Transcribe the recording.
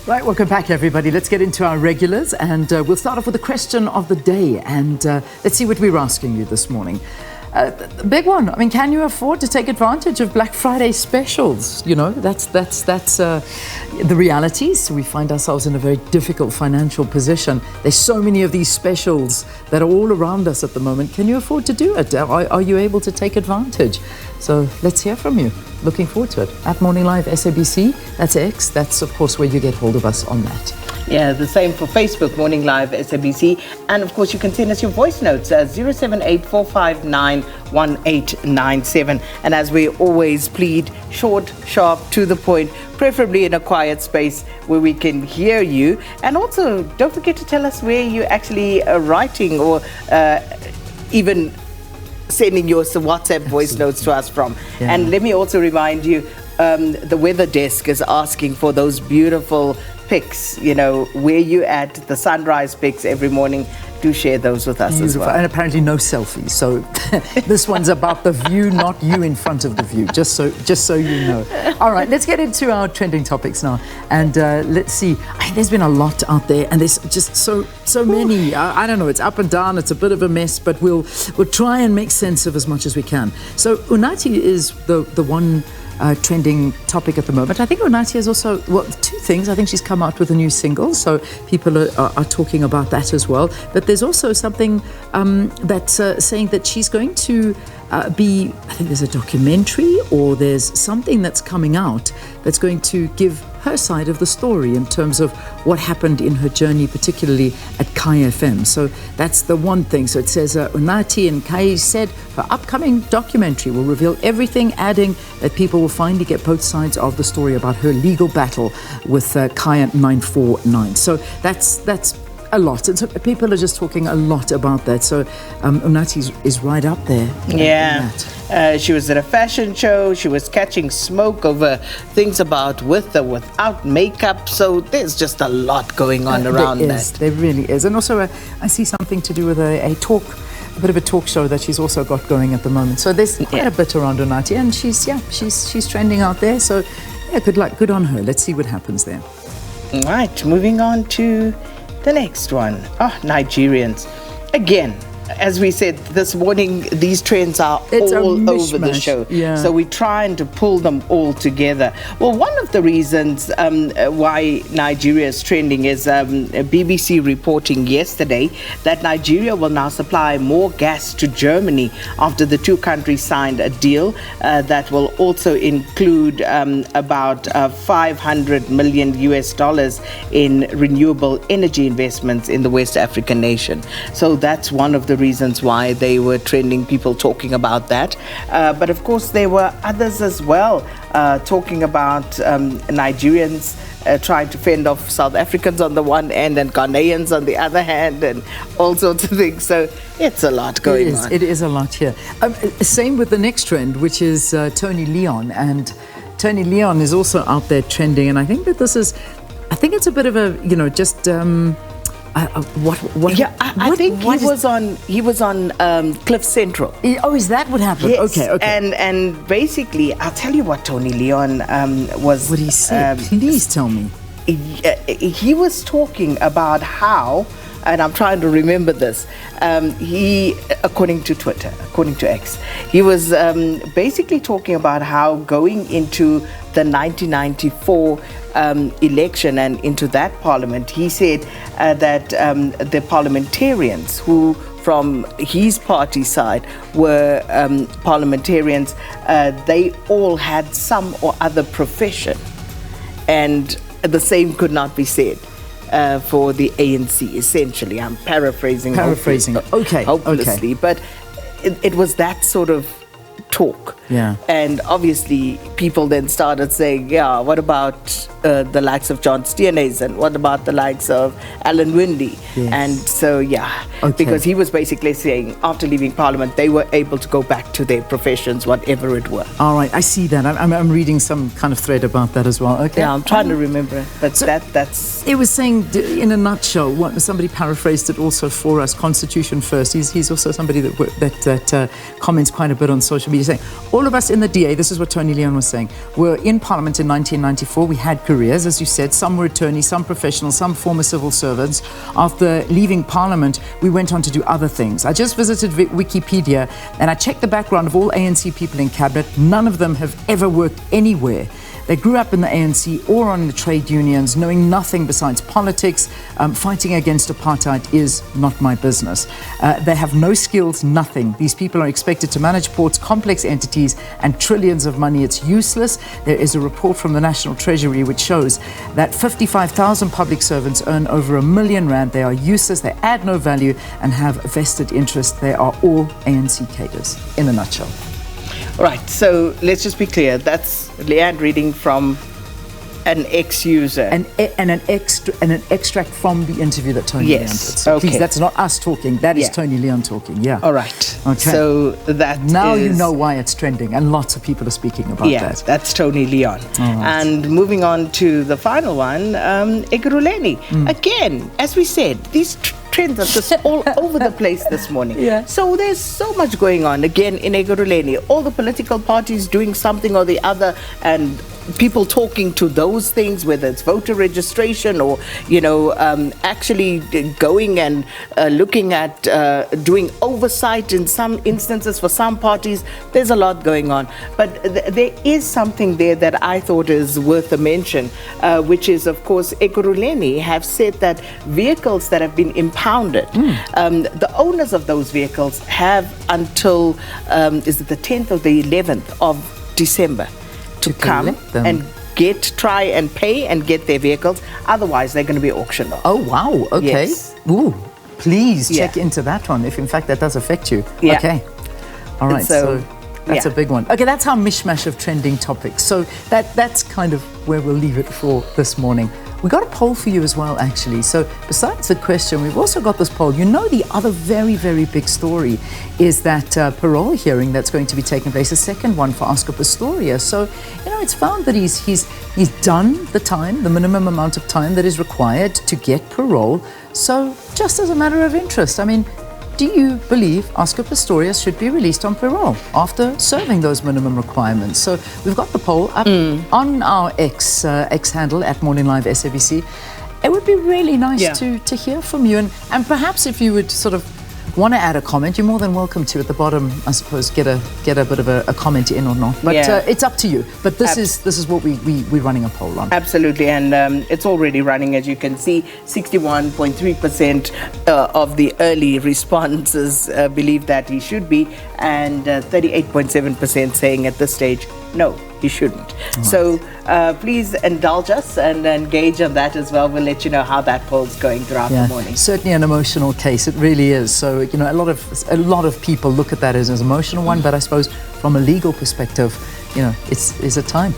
Right, welcome back everybody. Let's get into our regulars and we'll start off with the question of the day and let's see what we're asking you this morning. The big one, I mean, can you afford to take advantage of Black Friday specials? You know, that's the reality. So we find ourselves in a very difficult financial position. There's so many of these specials that are all around us at the moment. Can you afford to do it? Are you able to take advantage? So let's hear from you. Looking forward to it. At Morning Live SABC, that's X. That's, of course, where you get hold of us on that. Yeah, the same for Facebook, Morning Live SABC. And, of course, you can send us your voice notes at 078-459-1897. And as we always plead, short, sharp, to the point, preferably in a quiet space where we can hear you. And also, don't forget to tell us where you actually are writing or even sending your WhatsApp voice notes to us from. Yeah. And let me also remind you, the weather desk is asking for those beautiful pics, you know, where you at, the sunrise pics every morning. Do share those with us as well. And apparently no selfies. So this one's about the view, not you in front of the view, just so you know. All right, let's get into our trending topics now. And let's see. There's been a lot out there and there's just so many. I don't know, it's up and down, it's a bit of a mess, but we'll try and make sense of as much as we can. So Unti is the one trending topic at the moment. I think Unti has also, two things. I think she's come out with a new single, so people are talking about that as well. But there's also something that's saying that she's going to I think there's a documentary or there's something that's coming out that's going to give her side of the story in terms of what happened in her journey, particularly at Kai FM. So that's the one thing. So it says Unti and Kai said her upcoming documentary will reveal everything, adding that people will finally get both sides of the story about her legal battle with Kai 949. So that's a lot, and so people are just talking a lot about that. So Unti is right up there. Yeah, she was at a fashion show. She was catching smoke over things about with or without makeup. So there's just a lot going on around that. There really is. And also I see something to do with a bit of a talk show that she's also got going at the moment. So there's quite a bit around Unti, and she's trending out there. So yeah, good luck, good on her. Let's see what happens there. All right, moving on to the next one. Nigerians. Again, as we said this morning, these trends are all over the show. Yeah. So we trying to pull them all together. Well, one of the reasons why Nigeria is trending is BBC reporting yesterday that Nigeria will now supply more gas to Germany after the two countries signed a deal that will also include about $500 million in renewable energy investments in the West African nation. So that's one of the reasons why they were trending, people talking about that. But of course, there were others as well talking about Nigerians trying to fend off South Africans on the one hand and Ghanaians on the other hand and all sorts of things. So it's a lot going on. It is a lot here. Same with the next trend, which is Tony Leon. And Tony Leon is also out there trending. And I think that I think it's a bit of a, just... I think he was on Cliff Central. Oh, is that what happened? Yes. Okay. And basically, I'll tell you what Tony Leon was. What he said? Please tell me. He was talking about how, and I'm trying to remember this. He, according to Twitter, according to X, he was basically talking about how going into the 1994 election and into that parliament, he said that the parliamentarians who from his party side were parliamentarians, they all had some or other profession, and the same could not be said for the ANC, essentially. I'm paraphrasing. Hopelessly. But it was that sort of talk. Yeah. And obviously people then started saying, what about the likes of John Steenhuisen, and what about the likes of Alan Windley? Yes. And so, because he was basically saying after leaving Parliament, they were able to go back to their professions, whatever it were. All right, I see that. I'm reading some kind of thread about that as well. Okay. Yeah, I'm trying to remember. But that's... It was saying, in a nutshell, somebody paraphrased it also for us, Constitution First. He's also somebody that comments quite a bit on social media. he's saying. All of us in the DA, this is what Tony Leon was saying, were in Parliament in 1994. We had careers, as you said. Some were attorneys, some professionals, some former civil servants. After leaving Parliament, we went on to do other things. I just visited Wikipedia and I checked the background of all ANC people in cabinet. None of them have ever worked anywhere. They grew up in the ANC or on the trade unions, knowing nothing besides politics. Fighting against apartheid is not my business. They have no skills, nothing. These people are expected to manage ports, complex entities, and trillions of money. It's useless. There is a report from the National Treasury which shows that 55,000 public servants earn over R1 million. They are useless, they add no value, and have a vested interest. They are all ANC cadres, in a nutshell. Right, so let's just be clear. That's Leanne reading from an ex-user. And an extract from the interview that Tony Leon did. So okay. Please, that's not us talking. That is Tony Leon talking, yeah. All right. Okay. So that now you know why it's trending, and lots of people are speaking about that. Yeah, that's Tony Leon. Right. And moving on to the final one, Ekurhuleni. Again, as we said, these trends are just all over the place this morning. Yeah. So there's so much going on again in Ekurhuleni. All the political parties doing something or the other, and people talking to those things, whether it's voter registration or, actually going and looking at doing oversight in some instances for some parties. There's a lot going on. But there is something there that I thought is worth a mention, which is, of course, Ekurhuleni have said that vehicles that have been impounded, the owners of those vehicles have until, is it the 10th or the 11th of December, to come and try and pay and get their vehicles. Otherwise, they're going to be auctioned off. Oh, wow. Okay. Yes. Ooh, please check into that one, if in fact that does affect you. Yeah. Okay. All right. So that's a big one. Okay, that's our mishmash of trending topics. So that's kind of where we'll leave it for this morning. We got a poll for you as well, actually. So besides the question, we've also got this poll. The other very, very big story is that parole hearing that's going to be taking place, the second one for Oscar Pistorius. So, it's found that he's done the time, the minimum amount of time that is required to get parole. So just as a matter of interest, do you believe Oscar Pistorius should be released on parole after serving those minimum requirements? So we've got the poll up on our X handle at Morning Live SABC. It would be really nice to hear from you, and perhaps if you would sort of want to add a comment, you're more than welcome to. At the bottom, I suppose, get a bit of a comment in or not. But it's up to you. But this is what we're running a poll on. Absolutely, and it's already running, as you can see. 61.3% of the early responses believe that he should be, and 38.7% saying at this stage, no, he shouldn't. Right. So please indulge us and engage on that as well. We'll let you know how that poll's going throughout the morning. Certainly an emotional case. It really is. So a lot of people look at that as an emotional one, but I suppose from a legal perspective, it's a time.